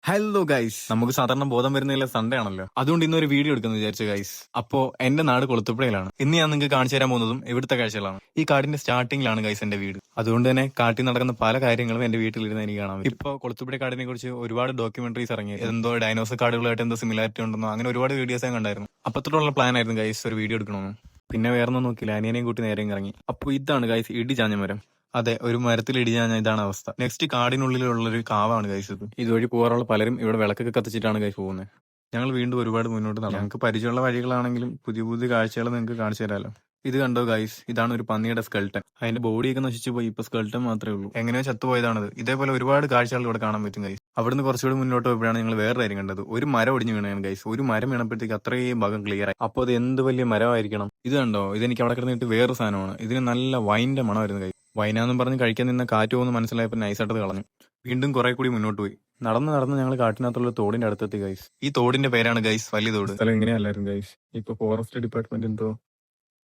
Hello guys, നമുക്ക് സാധാരണ ബോധം വരുന്നില്ല സൺഡേ ആണല്ലോ. അതുകൊണ്ട് ഇന്നൊരു വീഡിയോ എടുക്കുന്നു വിചാരിച്ചു ഗൈസ്. അപ്പോ എന്റെ നാട് കൊളുത്തുപുഴയിലാണ്. ഇന്ന് ഞാൻ നിങ്ങൾക്ക് കാണിച്ചു തരാൻ പോകുന്നതും ഇവിടുത്തെ കാഴ്ചകളാണ്. ഈ കാടിന്റെ സ്റ്റാർട്ടിംഗിലാണ് ഗൈസ് എന്റെ വീട്. അതുകൊണ്ട് തന്നെ കാട്ടിൽ നടക്കുന്ന പല കാര്യങ്ങളും എന്റെ വീട്ടിലിരുന്ന് എനിക്ക് കാണാം. ഇപ്പൊ കൊളുത്തുപുഴ കാടിനെ കുറിച്ച് ഒരുപാട് ഡോക്യുമെന്ററീസ് ഇറങ്ങി. എന്തോ ഡൈനോസർ കാടുകളായിട്ട് എന്തോ സിമിലാരിറ്റി ഉണ്ടെന്നോ അങ്ങനെ ഒരുപാട് വീഡിയോസ് ഞാൻ കണ്ടായിരുന്നു. അപ്പത്തോടുള്ള പ്ലാൻ ആയിരുന്നു ഗൈസ് ഒരു വീഡിയോ എടുക്കണമെന്ന്. പിന്നെ വേറൊന്നും നോക്കില്ല, അനിയനെയും കൂട്ടി നേരെ ഇറങ്ങി. അപ്പൊ ഇതാണ് ഗൈസ് ഇടിചാഞ്ഞ മരം. അതെ, ഒരു മരത്തിൽ ഇടിഞ്ഞാൽ ഇതാണ് അവസ്ഥ. നെക്സ്റ്റ് കാടിനുള്ളിലുള്ള ഒരു കാവാണ് ഗൈസ് ഇത്. ഇതുവഴി പോകാറുള്ള പലരും ഇവിടെ വിളക്കൊക്കെ കത്തിച്ചിട്ടാണ് ഗൈസ് പോകുന്നത്. ഞങ്ങൾ വീണ്ടും ഒരുപാട് മുന്നോട്ട് നടന്നു. ഞങ്ങൾക്ക് പരിചയമുള്ള വഴികളാണെങ്കിലും പുതിയ പുതിയ കാഴ്ചകൾ നിങ്ങൾക്ക് കാണിച്ചു തരാമല്ലോ. ഇത് കണ്ടോ ഗൈസ്, ഇതാണ് ഒരു പന്നിയുടെ സ്കെൽട്ടൻ. അതിന്റെ ബോഡിയൊക്കെ നശിച്ചു പോയി, ഇപ്പൊ സ്കെൽട്ടൻ മാത്രമേ ഉള്ളൂ. എങ്ങനെയോ ചത്തുപോയതാണത്. ഇതേപോലെ ഒരുപാട് കാഴ്ചകൾ ഇവിടെ കാണാൻ പറ്റും ഗൈസ്. അവിടുന്ന് കുറച്ചുകൂടി മുന്നോട്ട് പോയപ്പോഴാണ് ഞങ്ങൾ വേറെ കാര്യം കണ്ടത്. ഒരു മരം ഒടിഞ്ഞു വീണാണ് ഗൈസ്. ഒരു മരം വീണപ്പോഴത്തേക്ക് അത്രയും ഭാഗം ക്ലിയർ ആയി. അപ്പോൾ അത് എന്ത് വലിയ മരമായിരിക്കണം. ഇത് കണ്ടോ, ഇതെനിക്ക് അവിടെ കിടന്നിട്ട് വേറെ സാധനമാണ്. ഇതിന് നല്ല വൈൻ്റെ മണമായിരുന്നു ഗൈസ്. വൈനാന്നും പറഞ്ഞ് കഴിക്കാൻ നിന്ന കാറ്റ് പോകുന്ന മനസ്സിലായപ്പോൾ നൈസായിട്ട് കളഞ്ഞു. വീണ്ടും കുറെ കൂടി മുന്നോട്ട് പോയി. നടന്ന് നടന്ന് ഞങ്ങൾ കാട്ടിനകത്തുള്ള തോടിന്റെ അടുത്തെത്തി ഗൈസ്. ഈ തോടിന്റെ പേരാണ് ഗൈസ് വലിയ തോട്. സ്ഥലം ഇങ്ങനെയല്ലായിരുന്നു ഗൈസ്. ഇപ്പൊ ഫോറസ്റ്റ് ഡിപ്പാർട്ട്മെന്റ് എന്തോ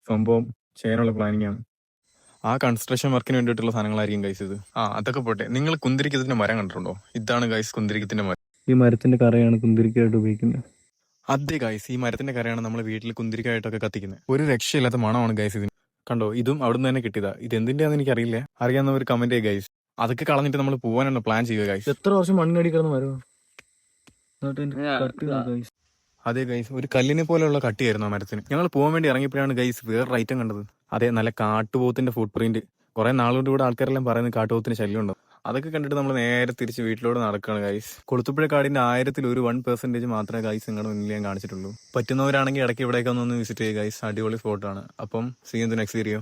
സംഭവം ചെയ്യാനുള്ള പ്ലാനിങ് ആണ്. ആ കൺസ്ട്രക്ഷൻ വർക്കിന് വേണ്ടിയിട്ടുള്ള സാധനങ്ങളായിരിക്കും ഗൈസ് ഇത്. അതൊക്കെ പോട്ടെ, നിങ്ങൾ കുന്തിരിക്കത്തിന്റെ മരം കണ്ടിട്ടുണ്ടോ? ഇതാണ് ഗൈസ് കുന്തിരിക്കത്തിന്റെ മരം. ഈ മരത്തിന്റെ കറയാണ് കുന്തിരിക്കായിട്ട് ഉപയോഗിക്കുന്നത്. അതെ ഗൈസ്, ഈ മരത്തിന്റെ കരയാണ് നമ്മൾ വീട്ടിൽ കുന്തിരിക്കായിട്ടൊക്കെ കത്തിക്കുന്നത്. ഒരു രക്ഷയില്ലാത്ത മണമാണ് ഗൈസ് ഇതിന്. കണ്ടോ, ഇതും അവിടുന്ന് തന്നെ കിട്ടിയതാ. ഇത് എന്തിന്റെയാന്ന് എനിക്ക് അറിയില്ല. അറിയാവുന്നവർ കമന്റ് ചെയ്യുക ഗൈസ്. അതൊക്കെ കളഞ്ഞിട്ട് നമ്മൾ പോകാനാണ് പ്ലാൻ ചെയ്യുക ഗൈസ്. എത്ര വർഷം മണ്ണിനടി കിടന്ന് മരം. അതെ ഗൈസ്, ഒരു കല്ലിനെ പോലെയുള്ള കട്ടിയായിരുന്നു ആ മരത്തിന്. ഞങ്ങൾ പോകാൻ വേണ്ടി ഇറങ്ങിയപ്പോഴാണ് ഗൈസ് വേറൊരു ഐറ്റം കണ്ടത്. അതെ, നല്ല കാട്ടുപോത്തിന്റെ ഫുട് പ്രിന്റ്. കുറെ നാളുകൊണ്ട് ഇവിടെ ആൾക്കാരെല്ലാം പറയുന്നത് കാട്ടുപോത്തിന് ശല്യം ഉണ്ടോ. അതൊക്കെ കണ്ടിട്ട് നമ്മൾ നേരെ തിരിച്ച് വീട്ടിലോട്ട് നടക്കുകയാണ് ഗൈസ്. കൊളുത്തുപുഴ കാടിന്റെ 1% മാത്രമേ ഗൈസ് നിങ്ങളുടെ മുന്നിൽ ഞാൻ കാണിച്ചിട്ടുള്ളൂ. പറ്റുന്നവരാണെങ്കിൽ ഇടയ്ക്ക് ഇവിടേക്ക് ഒന്ന് വിസിറ്റ് ചെയ്യുക ഗൈസ്. അടിപൊളി സ്പോട്ടാണ്. അപ്പം see in the next video.